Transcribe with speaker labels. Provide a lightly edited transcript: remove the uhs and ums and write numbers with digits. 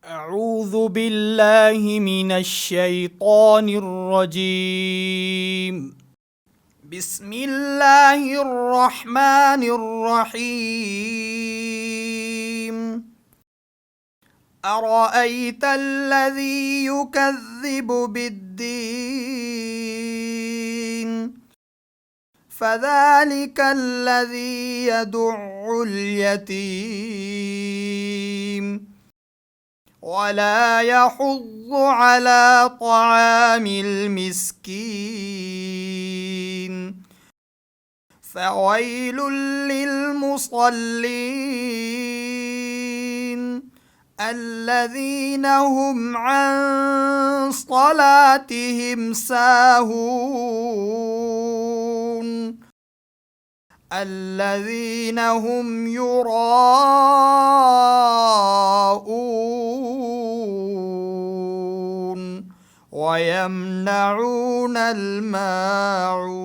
Speaker 1: أعوذ بالله من الشيطان الرجيم. بسم الله الرحمن الرحيم. أرأيت الذي يكذب بالدين فذلك الذي يدع اليتيم ولا يحض على طعام المسكين فويل للمصلين الذين هم عن صلاتهم ساهون الذين هم يراءون ويمنعون الماعون.